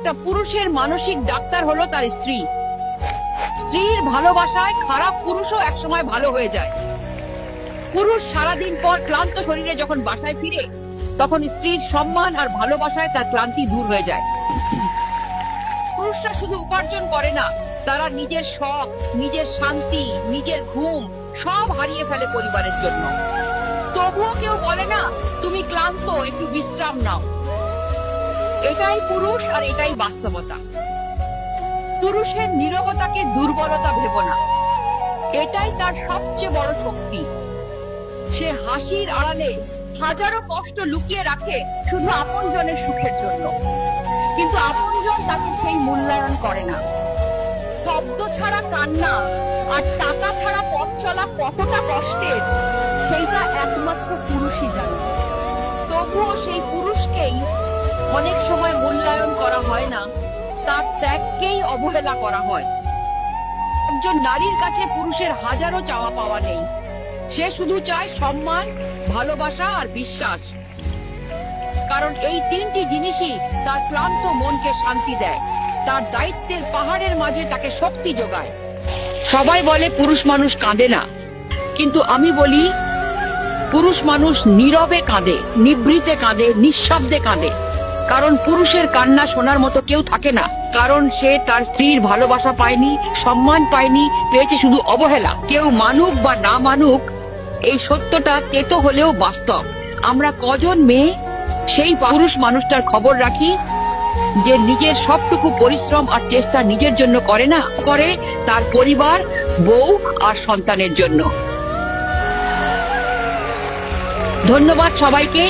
একটা পুরুষের মানসিক ডাক্তার হলো তার স্ত্রী। স্ত্রীর ভালোবাসায় খারাপ পুরুষও একসময় ভালো হয়ে যায়। পুরুষ সারাদিন পর ক্লান্ত শরীরে যখন বাসায় ফিরে, তখন স্ত্রীর সম্মান আর ভালোবাসায় তার ক্লান্তি দূর হয়ে যায়। পুরুষরা শুধু উপার্জন করে না, তারা নিজের শখ, নিজের শান্তি, নিজের ঘুম সব হারিয়ে ফেলে পরিবারের জন্য। তবুও কেউ বলে না তুমি ক্লান্ত, একটু বিশ্রাম নাও। এটাই পুরুষ আর এটাই বাস্তবতা। পুরুষের নীরবতাকে দুর্বলতা ভেবো না, এটাই তার সবচেয়ে বড় শক্তি। সে হাসির আড়ালে হাজারো কষ্ট লুকিয়ে রাখে শুধু আপনজনের সুখের জন্য, কিন্তু আপনজন তাকে সেই মূল্যায়ন করে না। শব্দ ছাড়া কান্না আর টাকা ছাড়া পথ চলা কতটা কষ্টের, সেইটা একমাত্র পুরুষই জানে। তবুও সেই পুরুষকেই অনেক সময় মূল্যায়ন করা হয় না, তার ত্যাগকেই অবহেলা করা হয়। একজন নারীর কাছে পুরুষের হাজারো চাওয়া পাওয়া নেই, সে শুধু চায় সম্মান, ভালোবাসা আর বিশ্বাস। কারণ এই তিনটি জিনিসই তার ক্লান্ত মনকে শান্তি দেয়, তার দায়িত্বের পাহাড়ের মাঝে তাকে শক্তি যোগায়। সবাই বলে পুরুষ মানুষ কাঁদে না, কিন্তু আমি বলি পুরুষ মানুষ নীরবে কাঁদে, নিভৃতে কাঁদে, নিঃশব্দে কাঁদে। কারণ পুরুষের কান্না শোনার মতো কেউ থাকে না, কারণ সে তার স্ত্রীর ভালোবাসা পায়নি, সম্মান পায়নি, পেয়েছে শুধু অবহেলা। কেউ মানুক বা না মানুক, এই সত্যটা তেতো হলেও বাস্তব। আমরা কজন মেয়ে সেই পুরুষ মানুষটার খবর রাখি যে নিজের সবটুকু পরিশ্রম আর চেষ্টা নিজের জন্য করে না, করে তার পরিবার, বউ আর সন্তানের জন্য। ধন্যবাদ সবাইকে।